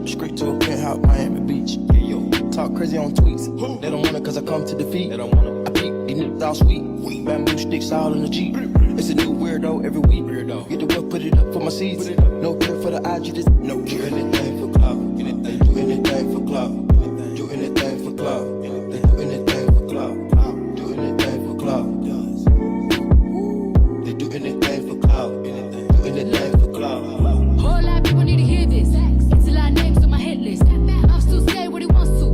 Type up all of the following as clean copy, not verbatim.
Straight to a penthouse, Miami Beach. Yeah, yo. Talk crazy on tweets. They don't want it cause I come to defeat. They don't want it. I peek, these niggas all sweet. Bamboo sticks all in the Jeep. It's a new weirdo every week. Get the whip, put it up for my seeds. No care for the IG, just no care. Do anything for clout. They do anything for clout. Do anything for clout. They do anything for clout. Do anything for clout. They do anything for clout. Do anything for clout. Whole lot of people need to hear this. It's a lot of names on my hit list. I'm still say what he wants to.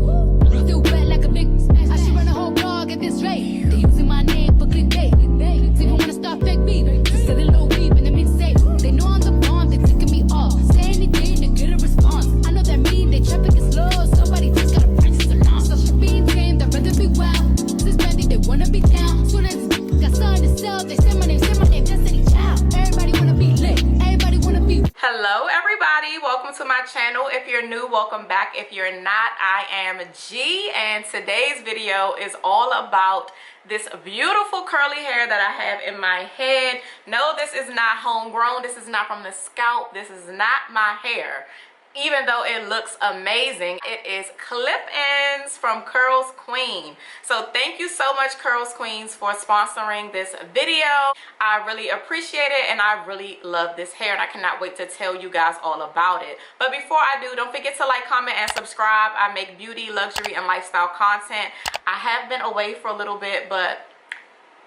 Still wet like a big. I should run a whole blog at this rate. They using my name for clickbait. They even wanna start fake beef. Just get a little beef in the mixtape. They know I'm the bomb. They ticking me off. Say anything to get a response. I know that mean they traffic is slow. Somebody just gotta practice along. So the beam game, they'd rather be wild. This bendy, they wanna be down. Soon as got something to sell, they say my name, Destiny Child. Everybody wanna be lit. Everybody wanna be. Hello everybody, welcome to my channel. If you're new, welcome back. If you're not, I am G, and today's video is all about this beautiful curly hair that I have in my head. No, this is not homegrown. This is not from the scalp. This is not my hair, even though it looks amazing. It is clip-ins from CurlsQueen. So thank you so much, CurlsQueens, for sponsoring this video. I really appreciate it, and I really love this hair, and I cannot wait to tell you guys all about it. But before I do, don't forget to like, comment, and subscribe. I make beauty, luxury, and lifestyle content. I have been away for a little bit, but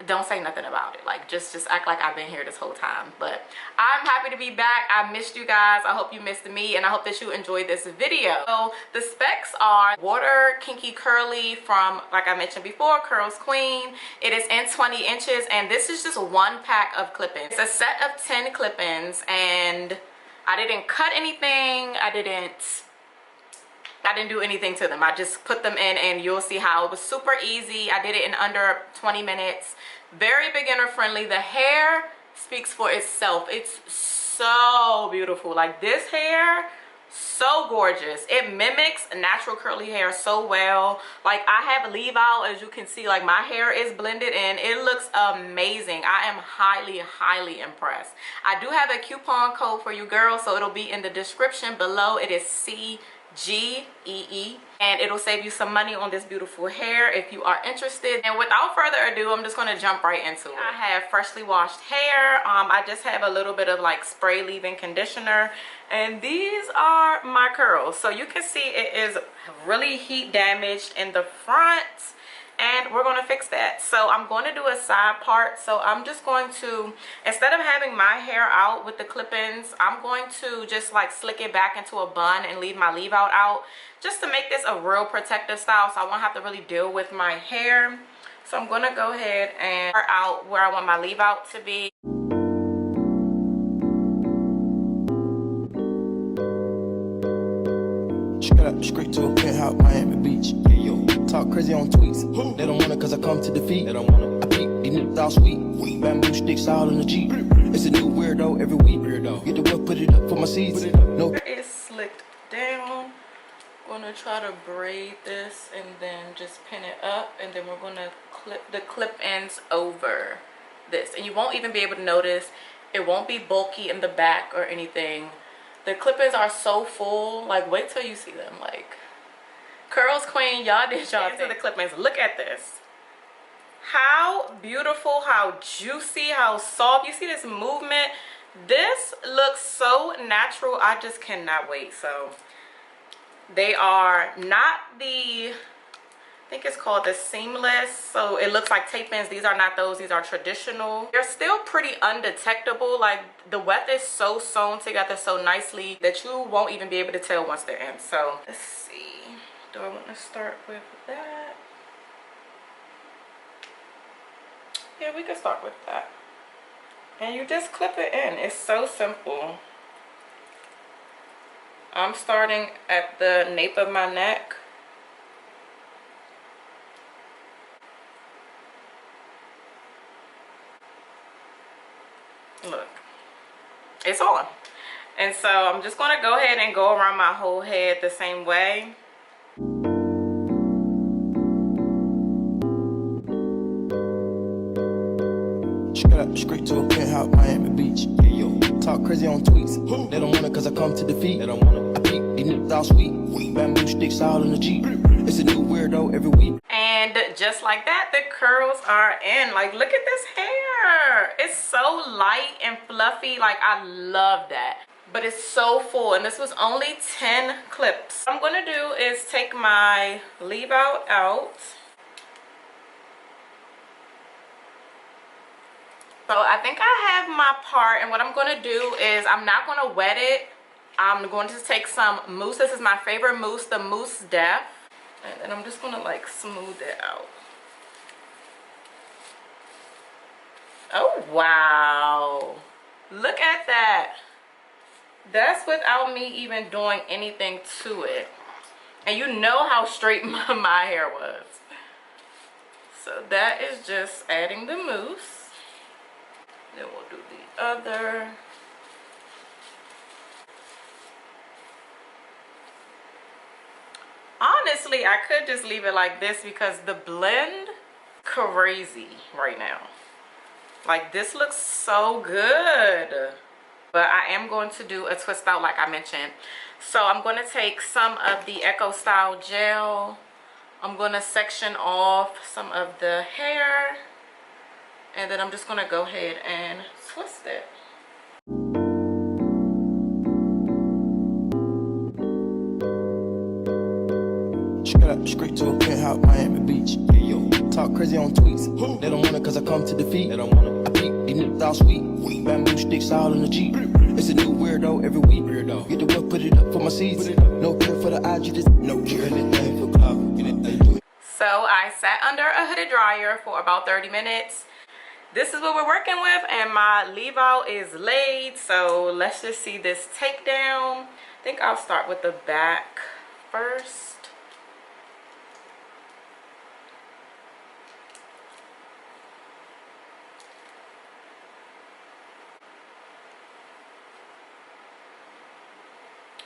don't say nothing about it. Like just act like I've been here this whole time. But I'm happy to be back. I missed you guys. I hope you missed me, and I hope that you enjoyed this video. So the specs are water kinky curly from, like I mentioned before, CurlsQueen. It is in 20 inches, and this is just one pack of clip-ins. It's a set of 10 clip-ins, and I didn't cut anything. I didn't do anything to them. I just put them in, and you'll see how it was super easy. I did it in under 20 minutes. Very beginner friendly. The hair speaks for itself. It's so beautiful. Like this hair, so gorgeous. It mimics natural curly hair so well. Like I have leave out, as you can see, like my hair is blended in. It looks amazing. I am highly impressed. I do have a coupon code for you girls, so it'll be in the description below. It is CGEE, and it'll save you some money on this beautiful hair if you are interested. And without further ado, I'm just going to jump right into it. I have freshly washed hair. I just have a little bit of like spray leave-in conditioner, and these are my curls. So you can see it is really heat damaged in the front, and we're going to fix that. So I'm going to do a side part. So I'm just going to, instead of having my hair out with the clip-ins, I'm going to just like slick it back into a bun and leave my leave out, just to make this a real protective style, so I won't have to really deal with my hair. So I'm going to go ahead and start out where I want my leave out to be. Straight to a penthouse, Miami Beach. Yeah, yo. Talk crazy on tweets. They don't want it cause I come to defeat. They don't want it. I peek, these niggas all sweet. Bamboo sticks all in the Jeep. It's a new weirdo every week. Get the whip, put it up for my seeds. No. It's slicked down. Gonna try to braid this and then just pin it up, and then we're gonna clip the clip ends over this, and you won't even be able to notice. It won't be bulky in the back or anything. The clip-ins are so full, like wait till you see them. Like CurlsQueen, y'all did y'all thing. The clip-ins, look at this. How beautiful, how juicy, how soft. You see this movement? This looks so natural. I just cannot wait. So they are not the, I think it's called the seamless, so it looks like tape-ins. These are not those. These are traditional. They're still pretty undetectable. Like the weft is so sewn together so nicely that you won't even be able to tell once they're in. So let's see, do I want to start with that? Yeah, we can start with that, and you just clip it in. It's so simple. I'm starting at the nape of my neck. Look, it's on. And so I'm just gonna go ahead and go around my whole head the same way. Straight to a penthouse, Miami Beach. Yeah, yo. Talk crazy on tweets. They don't want it cause I come to defeat. They don't want it. I peek, these niggas all sweet. Bamboo sticks all in the Jeep. It's a new weirdo every week. And just like that, the curls are in. Like, look at this hair. It's so light and fluffy. Like, I love that. But it's so full, and this was only 10 clips. What I'm gonna do is take my leave out. So I think I have my part, and what I'm gonna do is I'm not gonna wet it. I'm going to take some mousse. This is my favorite mousse, the Mousse Def. And then I'm just gonna like smooth it out. Oh, wow. Look at that. That's without me even doing anything to it. And you know how straight my hair was. So that is just adding the mousse. Then we'll do the other. Honestly, I could just leave it like this because the blend crazy right now. Like, this looks so good. But I am going to do a twist out like I mentioned. So I'm going to take some of the Echo Style gel. I'm going to section off some of the hair. And then I'm just going to go ahead and twist it. Straight to a penthouse, Miami Beach. Yeah, yo. Talk crazy on tweets. They don't want it cause I come to defeat. They don't want it. I peek, these niggas all sweet. Bamboo sticks all in the Jeep. It's a new weirdo every week. Get the work, put it up for my seeds. No care for the IG, just no care. Anything for clout, anything. So I sat under a hooded dryer for about 30 minutes. This is what we're working with, and my leave out is laid. So let's just see this takedown. I think I'll start with the back first.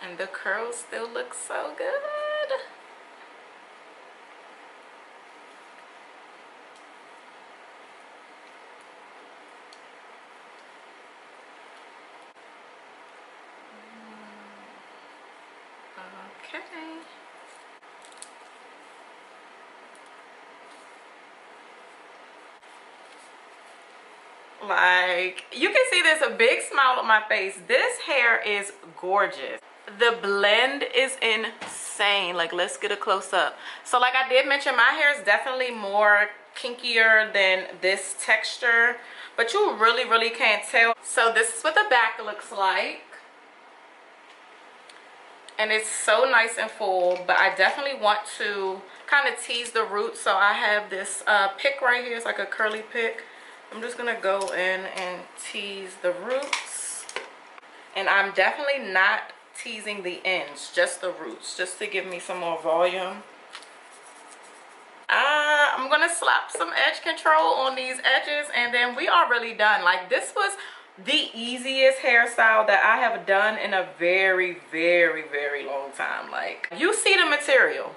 And the curls still look so good. Okay. Like, you can see there's a big smile on my face. This hair is gorgeous. The blend is insane. Like, let's get a close-up. So like I did mention, my hair is definitely more kinkier than this texture, but you really can't tell. So this is what the back looks like, and it's so nice and full. But I definitely want to kind of tease the roots, so I have this pick right here. It's like a curly pick. I'm just gonna go in and tease the roots, and I'm definitely not teasing the ends, just the roots, just to give me some more volume. I'm gonna slap some edge control on these edges, and then we are really done. Like, this was the easiest hairstyle that I have done in a very long time. Like, you see the material.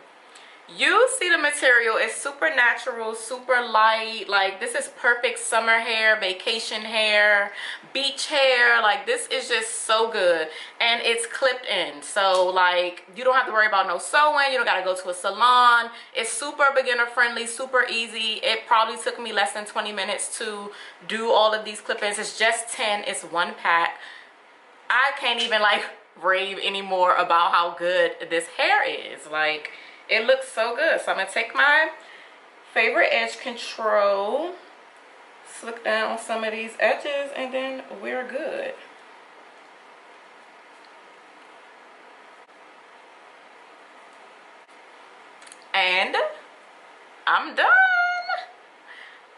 It's super natural, super light. Like, this is perfect summer hair, vacation hair, beach hair. Like, this is just so good, and it's clipped in, so like you don't have to worry about no sewing. You don't got to go to a salon. It's super beginner friendly, super easy. It probably took me less than 20 minutes to do all of these clip-ins. It's just 10. It's one pack. I can't even like rave anymore about how good this hair is. Like, it looks so good. So I'm gonna take my favorite edge control, slick down some of these edges, and then we're good. And I'm done.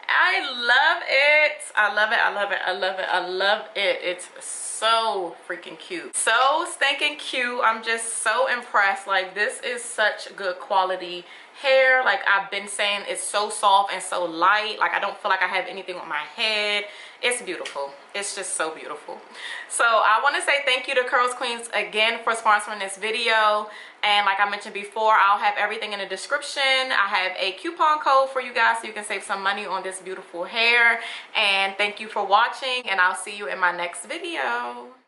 I love it. I love it. I love it. I love it. I love it. It's so freaking cute. So stinking cute. I'm just so impressed. Like, this is such good quality hair. Like I've been saying, it's so soft and so light. Like I don't feel like I have anything on my head. It's beautiful. It's just so beautiful. So I want to say thank you to CurlsQueen again for sponsoring this video. And like I mentioned before, I'll have everything in the description. I have a coupon code for you guys so you can save some money on this beautiful hair. And thank you for watching, and I'll see you in my next video.